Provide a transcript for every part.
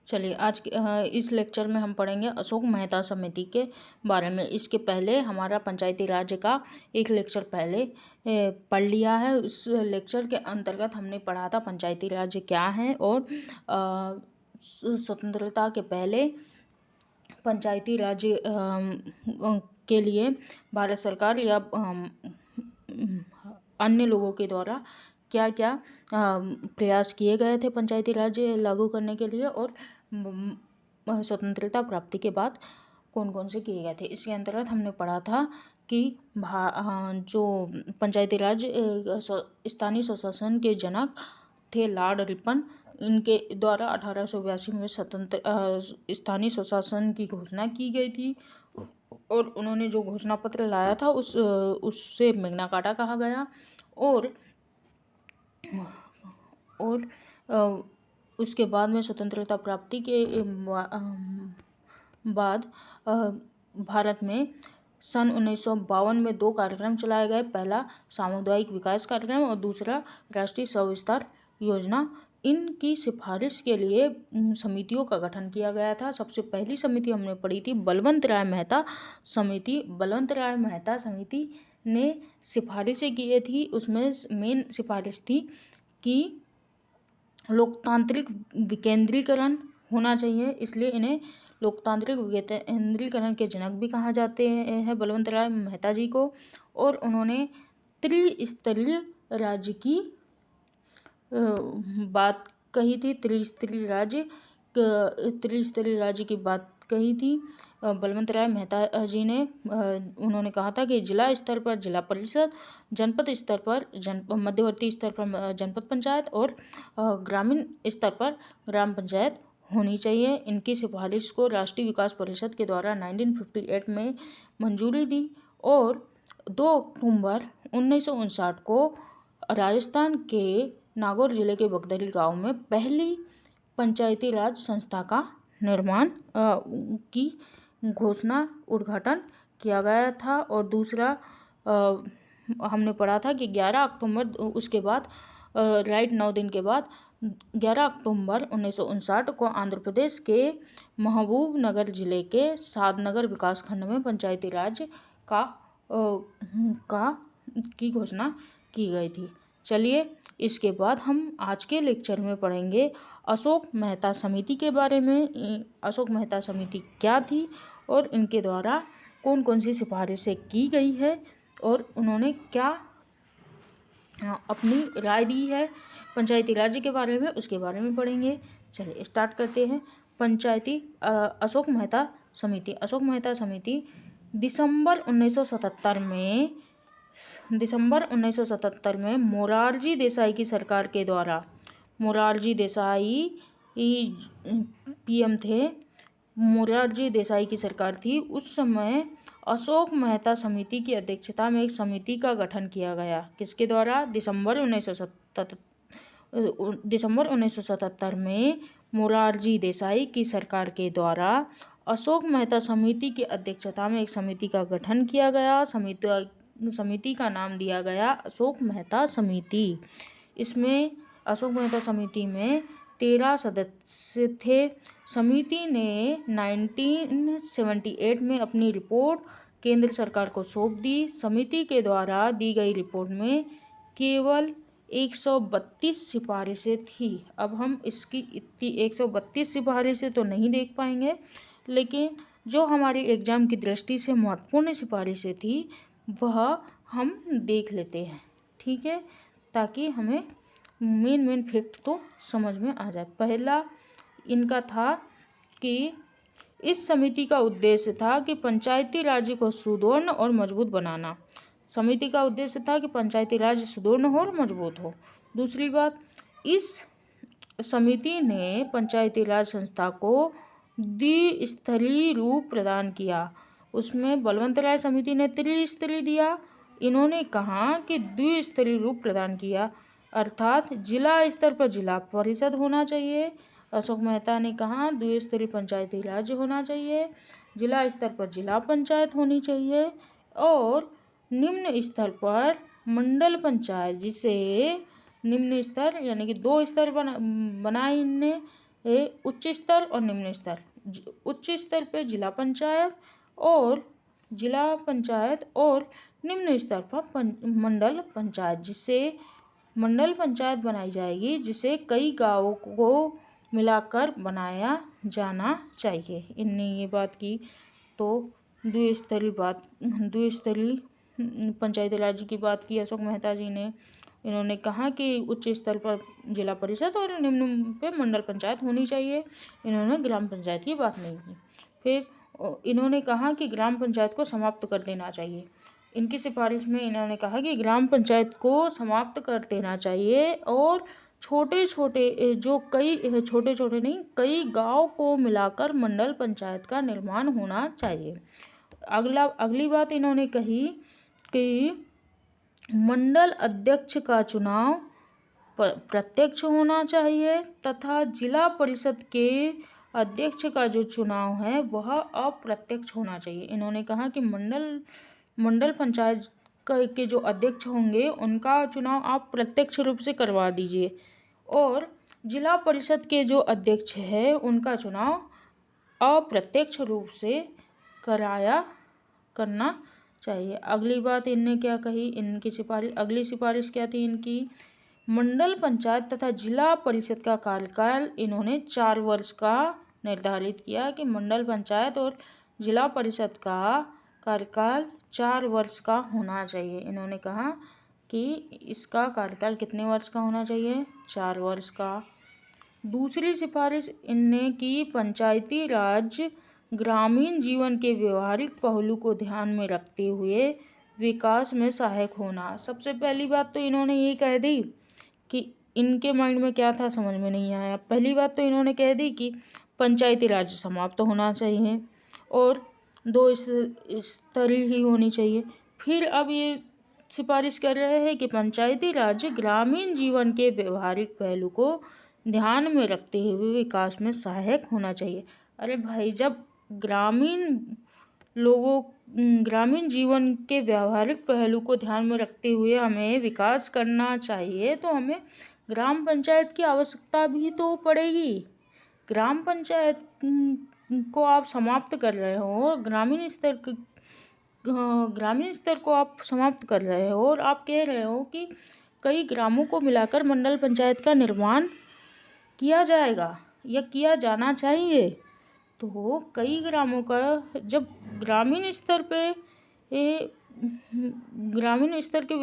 चलिए आज के इस लेक्चर में हम पढ़ेंगे अशोक मेहता समिति के बारे में। इसके पहले हमारा पंचायती राज का एक लेक्चर पहले पढ़ लिया है। उस लेक्चर के अंतर्गत हमने पढ़ा था पंचायती राज क्या है और स्वतंत्रता के पहले पंचायती राज के लिए भारत सरकार या अन्य लोगों के द्वारा क्या क्या प्रयास किए गए थे पंचायती राज लागू करने के लिए और स्वतंत्रता प्राप्ति के बाद कौन कौन से किए गए थे। इसके अंतर्गत हमने पढ़ा था कि जो पंचायती राज स्थानीय स्वशासन के जनक थे लॉर्ड रिपन, इनके द्वारा 1882 में स्वतंत्र स्थानीय स्वशासन की घोषणा की गई थी और उन्होंने जो घोषणा पत्र लाया था उससे मैग्ना कार्टा कहा गया। और उसके बाद में स्वतंत्रता प्राप्ति के बाद भारत में सन 1952 में 2 कार्यक्रम चलाए गए। पहला सामुदायिक विकास कार्यक्रम और दूसरा राष्ट्रीय सविस्तार योजना। इनकी सिफारिश के लिए समितियों का गठन किया गया था। सबसे पहली समिति हमने पढ़ी थी बलवंत राय मेहता समिति। बलवंत राय मेहता समिति ने सिफारिशें की थी। उसमें मेन सिफारिश थी कि लोकतांत्रिक विकेंद्रीकरण होना चाहिए, इसलिए इन्हें लोकतांत्रिक विकेंद्रीकरण के जनक भी कहा जाते हैं बलवंत राय मेहता जी को। और उन्होंने त्रिस्तरीय राज्य की बात कही थी। त्रिस्तरीय राज्य की बात कही थी बलवंत राय मेहता जी ने। उन्होंने कहा था कि जिला स्तर पर जिला परिषद, जनपद स्तर पर मध्यवर्ती स्तर पर जनपद पंचायत और ग्रामीण स्तर पर ग्राम पंचायत होनी चाहिए। इनकी सिफारिश को राष्ट्रीय विकास परिषद के द्वारा 1958 में मंजूरी दी और 2 अक्टूबर 1959 को राजस्थान के नागौर जिले के बगदरी गांव में पहली पंचायती राज संस्था का निर्माण की घोषणा उद्घाटन किया गया था। और दूसरा हमने पढ़ा था कि 11 अक्टूबर उसके बाद राइट 9 दिन के बाद 11 अक्टूबर 1959 को आंध्र प्रदेश के महबूब नगर जिले के सादनगर विकास खंड में पंचायती राज की घोषणा की गई थी। चलिए इसके बाद हम आज के लेक्चर में पढ़ेंगे अशोक मेहता समिति के बारे में। अशोक मेहता समिति क्या थी और इनके द्वारा कौन कौन सी सिफारिशें की गई है और उन्होंने क्या अपनी राय दी है पंचायती राज के बारे में, उसके बारे में पढ़ेंगे। चलिए स्टार्ट करते हैं। पंचायती अशोक मेहता समिति। अशोक मेहता समिति दिसंबर 1977 में मोरारजी देसाई की सरकार के द्वारा, मोरारजी देसाई पीएम थे, मोरारजी देसाई की सरकार थी उस समय, अशोक मेहता समिति की अध्यक्षता में एक समिति का गठन किया गया। किसके द्वारा? दिसंबर 1977 में मोरारजी देसाई की सरकार के द्वारा अशोक मेहता समिति की अध्यक्षता में एक समिति का गठन किया गया। समिति का नाम दिया गया अशोक मेहता समिति। इसमें अशोक मेहता समिति में 13 सदस्य थे। समिति ने 1978 में अपनी रिपोर्ट केंद्र सरकार को सौंप दी। समिति के द्वारा दी गई रिपोर्ट में केवल 132 सिफारिशें थी। अब हम इसकी इतनी 132 सिफारिशें तो नहीं देख पाएंगे, लेकिन जो हमारी एग्ज़ाम की दृष्टि से महत्वपूर्ण सिफारिशें थी वह हम देख लेते हैं, ठीक है, ताकि हमें मेन फैक्ट तो समझ में आ जाए। पहला इनका था कि इस समिति का उद्देश्य था कि पंचायती राज को सुदृढ़ और मजबूत बनाना। समिति का उद्देश्य था कि पंचायती राज सुदृढ़ हो और मजबूत हो। दूसरी बात, इस समिति ने पंचायती राज संस्था को द्विस्तरीय रूप प्रदान किया। उसमें बलवंत राय समिति ने त्रिस्तरीय दिया, इन्होंने कहा कि द्विस्तरीय रूप प्रदान किया, अर्थात जिला स्तर पर जिला परिषद होना चाहिए। अशोक मेहता ने कहा द्विस्तरीय पंचायती राज होना चाहिए, जिला स्तर पर जिला पंचायत होनी चाहिए और निम्न स्तर पर मंडल पंचायत, जिसे निम्न स्तर यानी कि 2 स्तर बनाए इनने है उच्च स्तर और निम्न स्तर। उच्च स्तर पे जिला पंचायत और निम्न स्तर पर मंडल पंचायत, जिससे मंडल पंचायत बनाई जाएगी, जिसे कई गांवों को मिलाकर बनाया जाना चाहिए। इनने ये बात की। तो द्विस्तरीय पंचायती राज की बात की अशोक मेहता जी ने। इन्होंने कहा कि उच्च स्तर पर जिला परिषद और निम्न पे मंडल पंचायत होनी चाहिए। इन्होंने ग्राम पंचायत की बात नहीं की। फिर इन्होंने कहा कि ग्राम पंचायत को समाप्त कर देना चाहिए। इनकी सिफारिश में इन्होंने कहा कि ग्राम पंचायत को समाप्त कर देना चाहिए और छोटे छोटे नहीं, कई गांव को मिलाकर मंडल पंचायत का निर्माण होना चाहिए। अगली बात इन्होंने कही कि मंडल अध्यक्ष का चुनाव प्रत्यक्ष होना चाहिए तथा जिला परिषद के अध्यक्ष का जो चुनाव है वह अप्रत्यक्ष होना चाहिए। इन्होंने कहा कि मंडल पंचायत के जो अध्यक्ष होंगे उनका चुनाव आप प्रत्यक्ष रूप से करवा दीजिए और जिला परिषद के जो अध्यक्ष है उनका चुनाव अप्रत्यक्ष रूप से करना चाहिए। अगली बात इनने क्या कही, अगली सिफारिश क्या थी इनकी, मंडल पंचायत तथा जिला परिषद का कार्यकाल इन्होंने 4 वर्ष का निर्धारित किया कि मंडल पंचायत और जिला परिषद का कार्यकाल 4 वर्ष का होना चाहिए। इन्होंने कहा कि इसका कार्यकाल कितने वर्ष का होना चाहिए, 4 वर्ष का। दूसरी सिफारिश इनने की पंचायती राज ग्रामीण जीवन के व्यवहारिक पहलू को ध्यान में रखते हुए विकास में सहायक होना। सबसे पहली बात तो इन्होंने ये कह दी कि इनके माइंड में क्या था समझ में नहीं आया। पहली बात तो इन्होंने कह दी कि पंचायती राज समाप्त होना चाहिए और 2 स्तरीय ही होनी चाहिए। फिर अब ये सिफारिश कर रहे हैं कि पंचायती राज ग्रामीण जीवन के व्यवहारिक पहलू को ध्यान में रखते हुए विकास में सहायक होना चाहिए। अरे भाई, जब ग्रामीण जीवन के व्यवहारिक पहलू को ध्यान में रखते हुए हमें विकास करना चाहिए तो हमें ग्राम पंचायत की आवश्यकता भी तो पड़ेगी। ग्राम पंचायत को आप समाप्त कर रहे हो, ग्रामीण स्तर को आप समाप्त कर रहे हो और आप कह रहे हो कि कई ग्रामों को मिलाकर मंडल पंचायत का निर्माण किया जाएगा या किया जाना चाहिए। तो कई ग्रामों का जब ग्रामीण स्तर के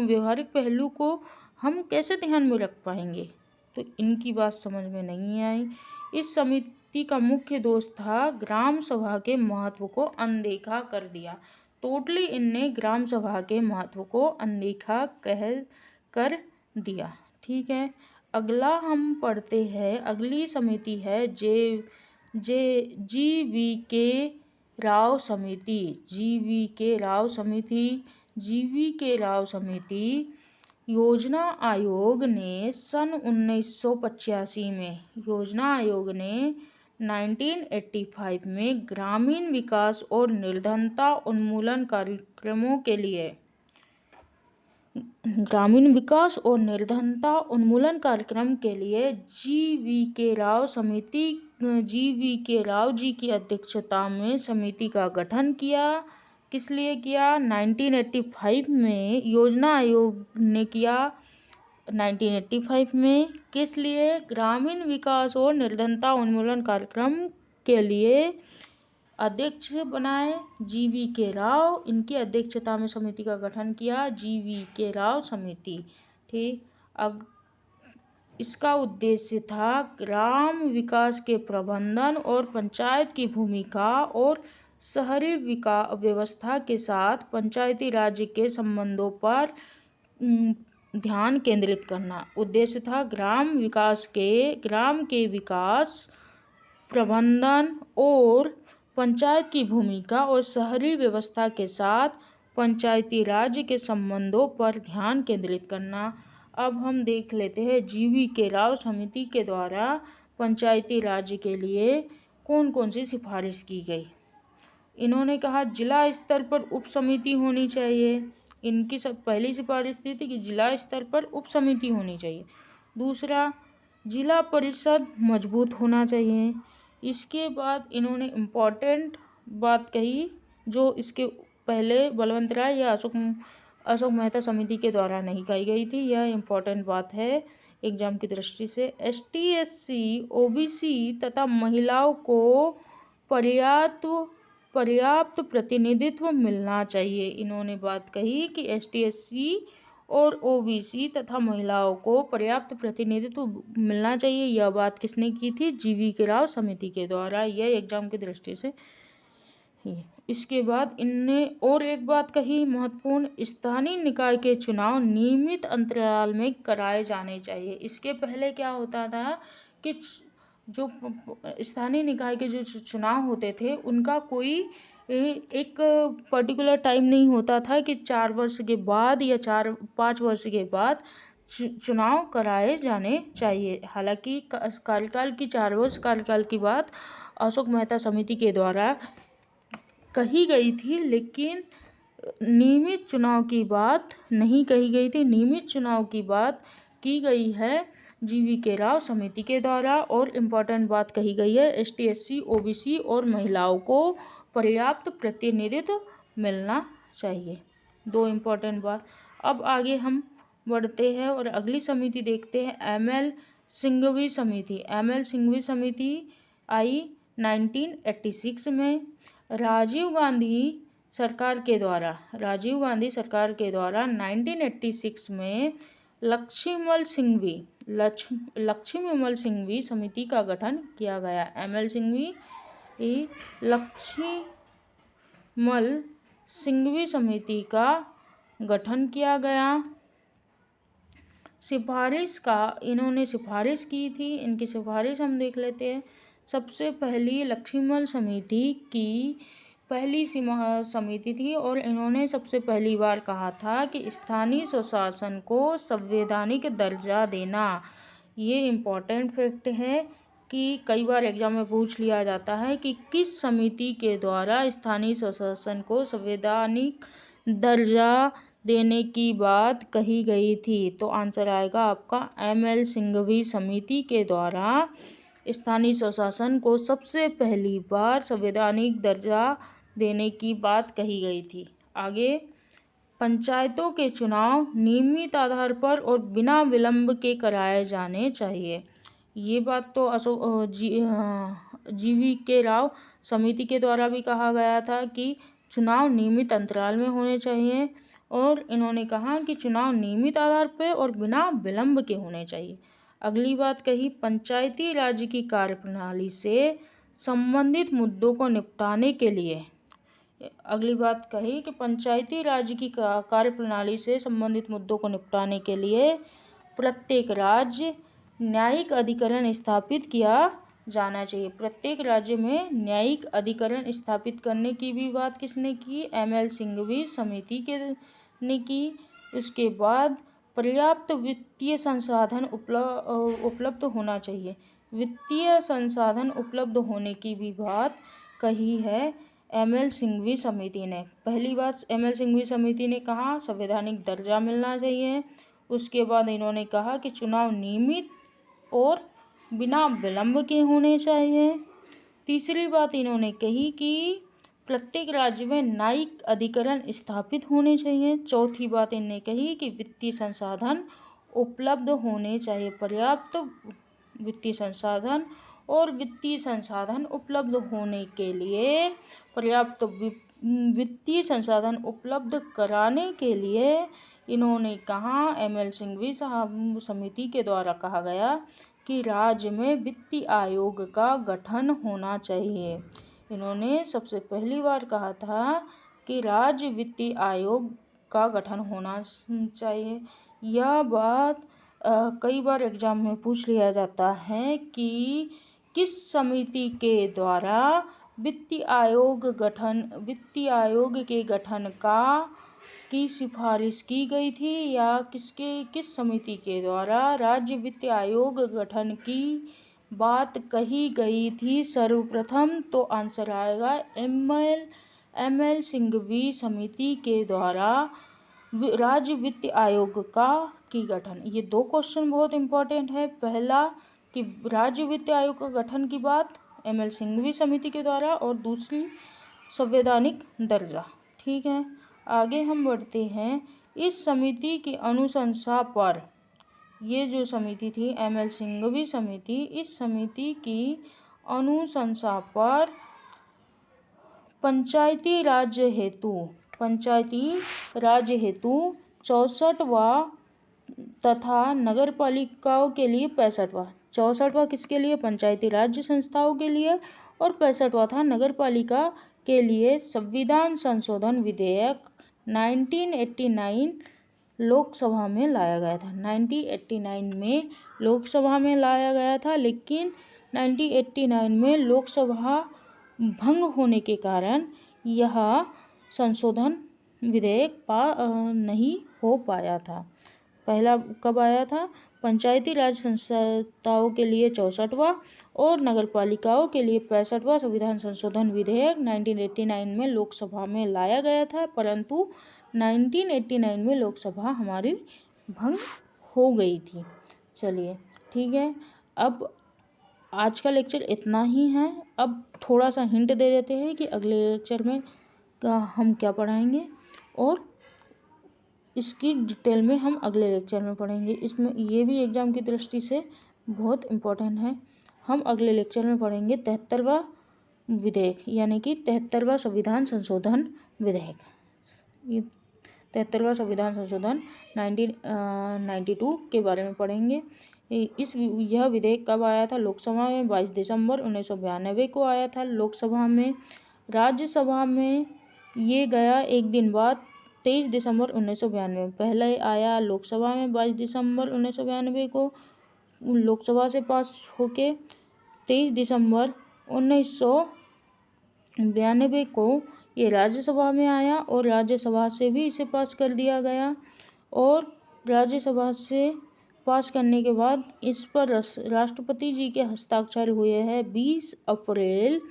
व्यवहारिक पहलू को हम कैसे ध्यान में रख पाएंगे। तो इनकी बात समझ में नहीं आई। इस समिति का मुख्य दोष था ग्राम सभा के महत्व को अनदेखा कर दिया। टोटली इनने ग्राम सभा के महत्व को अनदेखा कर दिया। ठीक है, अगला हम पढ़ते हैं। अगली समिति है GVK राव समिति। योजना आयोग ने सन 1985 में 1985 में ग्रामीण विकास और निर्धनता उन्मूलन कार्यक्रमों के लिए GVK राव जी की अध्यक्षता में समिति का गठन किया। किस लिए किया? 1985 में योजना आयोग ने किया। 1985 में किस लिए? ग्रामीण विकास और निर्धनता उन्मूलन कार्यक्रम के लिए अध्यक्ष बनाए GVK राव। इनकी अध्यक्षता में समिति का गठन किया GVK राव समिति। ठीक, अब इसका उद्देश्य था ग्राम विकास के प्रबंधन और पंचायत की भूमिका और शहरी व्यवस्था के साथ पंचायती राज के संबंधों पर ध्यान केंद्रित करना। उद्देश्य था ग्राम के विकास, प्रबंधन और पंचायत की भूमिका और शहरी व्यवस्था के साथ पंचायती राज के संबंधों पर ध्यान केंद्रित करना। अब हम देख लेते हैं GVK राव समिति के द्वारा पंचायती राज के लिए कौन कौन सी सिफारिश की गई। इन्होंने कहा जिला स्तर पर उप समिति होनी चाहिए। इनकी पहली सिफारिश थी कि जिला स्तर पर उप समिति होनी चाहिए। दूसरा, जिला परिषद मजबूत होना चाहिए। इसके बाद इन्होंने इम्पोर्टेंट बात कही जो इसके पहले बलवंत राय या अशोक मेहता समिति के द्वारा नहीं कही गई थी। यह इम्पोर्टेंट बात है एग्जाम की दृष्टि से। ST SC OBC तथा महिलाओं को पर्याप्त प्रतिनिधित्व मिलना चाहिए। इन्होंने बात कही कि ST SC और OBC तथा महिलाओं को पर्याप्त प्रतिनिधित्व मिलना चाहिए। यह बात किसने की थी? GV के राव समिति के द्वारा। यह एग्जाम की दृष्टि से ही। इसके बाद इनने और एक बात कही महत्वपूर्ण, स्थानीय निकाय के चुनाव नियमित अंतराल में कराए जाने चाहिए। इसके पहले क्या होता था कि जो स्थानीय निकाय के जो चुनाव होते थे उनका कोई एक पर्टिकुलर टाइम नहीं होता था कि 4 वर्ष के बाद या 4-5 वर्ष के बाद चुनाव कराए जाने चाहिए। हालांकि कार्यकाल की 4 वर्ष कार्यकाल की बात अशोक मेहता समिति के द्वारा कही गई थी, लेकिन नियमित चुनाव की बात नहीं कही गई थी। नियमित चुनाव की बात की गई है GV के राव समिति के द्वारा। और इम्पोर्टेंट बात कही गई है ST SC OBC और महिलाओं को पर्याप्त प्रतिनिधित्व मिलना चाहिए। 2 इम्पोर्टेंट बात। अब आगे हम बढ़ते हैं और अगली समिति देखते हैं ML सिंघवी समिति। ML सिंघवी समिति आई 1986 में। राजीव गांधी सरकार के द्वारा 1986 में लक्ष्मीमल सिंघवी समिति का गठन किया गया। ML सिंघवी लक्ष्मीमल सिंघवी समिति का गठन किया गया। इन्होंने सिफारिश की थी। इनकी सिफारिश हम देख लेते हैं। सबसे पहली लक्ष्मीमल समिति की पहली समिति थी और इन्होंने सबसे पहली बार कहा था कि स्थानीय स्वशासन को संवैधानिक दर्जा देना। ये इम्पोर्टेंट फैक्ट है कि कई बार एग्जाम में पूछ लिया जाता है कि किस समिति के द्वारा स्थानीय स्वशासन को संवैधानिक दर्जा देने की बात कही गई थी। तो आंसर आएगा आपका ML सिंघवी समिति के द्वारा स्थानीय स्वशासन को सबसे पहली बार संवैधानिक दर्जा देने की बात कही गई थी। आगे, पंचायतों के चुनाव नियमित आधार पर और बिना विलंब के कराए जाने चाहिए। ये बात तो GV के राव समिति के द्वारा भी कहा गया था कि चुनाव नियमित अंतराल में होने चाहिए। और इन्होंने कहा कि चुनाव नियमित आधार पर और बिना विलंब के होने चाहिए। अगली बात कही, पंचायती राज की कार्यप्रणाली से संबंधित मुद्दों को निपटाने के लिए। अगली बात कही कि पंचायती राज की कार्यप्रणाली से संबंधित मुद्दों को निपटाने के लिए प्रत्येक राज्य न्यायिक अधिकरण स्थापित किया जाना चाहिए। प्रत्येक राज्य में न्यायिक अधिकरण स्थापित करने की भी बात किसने की? ML सिंघवी समिति ने की। उसके बाद पर्याप्त वित्तीय संसाधन उपलब्ध होना चाहिए। वित्तीय संसाधन उपलब्ध होने की भी बात कही है ML सिंघवी समिति ने। पहली बात ML सिंघवी समिति ने कहा संवैधानिक दर्जा मिलना चाहिए। उसके बाद इन्होंने कहा कि चुनाव नियमित और बिना विलंब के होने चाहिए। तीसरी बात इन्होंने कही कि प्रत्येक राज्य में न्यायिक अधिकरण स्थापित होने चाहिए। चौथी बात इन्होंने कही कि वित्तीय संसाधन उपलब्ध होने चाहिए। पर्याप्त वित्तीय संसाधन और वित्तीय संसाधन उपलब्ध होने के लिए पर्याप्त वित्तीय संसाधन उपलब्ध कराने के लिए इन्होंने कहा ML सिंघवी समिति के द्वारा कहा गया कि राज्य में वित्तीय आयोग का गठन होना चाहिए। इन्होंने सबसे पहली बार कहा था कि राज्य वित्तीय आयोग का गठन होना चाहिए। यह बात कई बार एग्जाम में पूछ लिया जाता है कि किस समिति के द्वारा वित्तीय आयोग के गठन की सिफारिश की गई थी या किस समिति के द्वारा राज्य वित्तीय आयोग गठन की बात कही गई थी सर्वप्रथम। तो आंसर आएगा ML सिंघवी समिति के द्वारा राज्य वित्तीय आयोग की गठन। ये 2 क्वेश्चन बहुत इंपॉर्टेंट है। पहला कि राज्य वित्त आयोग का गठन की बात ML सिंघवी समिति के द्वारा, और दूसरी संवैधानिक दर्जा। ठीक है, आगे हम बढ़ते हैं। इस समिति की अनुशंसा पर, ये जो समिति थी ML सिंघवी समिति, इस समिति की अनुशंसा पर पंचायती राज्य हेतु 64वां तथा नगर पालिकाओं के लिए 65वां, 64वां किसके लिए? पंचायती राज्य संस्थाओं के लिए, और 65वां था नगर पालिका के लिए संविधान संशोधन विधेयक 1989 लोकसभा में लाया गया था। 1989 में लोकसभा में लाया गया था, लेकिन 1989 में लोकसभा भंग होने के कारण यह संशोधन विधेयक नहीं हो पाया था। पहला कब आया था? पंचायती राज संस्थाओं के लिए 64वां और नगर पालिकाओं के लिए 65वां संविधान संशोधन विधेयक 1989 में लोकसभा में लाया गया था, परंतु 1989 में लोकसभा हमारी भंग हो गई थी। चलिए ठीक है, अब आज का लेक्चर इतना ही है। अब थोड़ा सा हिंट दे देते हैं कि अगले लेक्चर में हम क्या पढ़ाएंगे, और इसकी डिटेल में हम अगले लेक्चर में पढ़ेंगे। इसमें ये भी एग्ज़ाम की दृष्टि से बहुत इम्पोर्टेंट है। हम अगले लेक्चर में पढ़ेंगे 73वां विधेयक, यानी कि 73वां संविधान संशोधन विधेयक। ये 73वां संविधान संशोधन 1992 के बारे में पढ़ेंगे। यह विधेयक कब आया था? लोकसभा में 22 दिसंबर 1992 को आया था लोकसभा में। राज्यसभा में ये गया एक दिन बाद 23 दिसंबर 1992। पहले आया लोकसभा में 22 दिसंबर 1992 को, लोकसभा से पास होके 23 दिसंबर 1992 को ये राज्यसभा में आया, और राज्यसभा से भी इसे पास कर दिया गया, और राज्यसभा से पास करने के बाद इस पर राष्ट्रपति जी के हस्ताक्षर हुए हैं 20 अप्रैल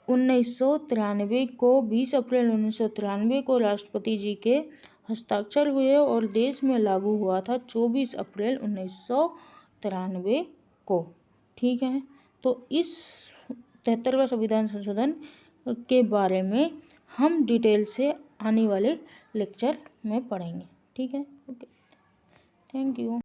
1993 को। 20 अप्रैल 1993 को राष्ट्रपति जी के हस्ताक्षर हुए, और देश में लागू हुआ था 24 अप्रैल 1993 को। ठीक है, तो इस 73वां संविधान संशोधन के बारे में हम डिटेल से आने वाले लेक्चर में पढ़ेंगे। ठीक है, ओके, थैंक यू।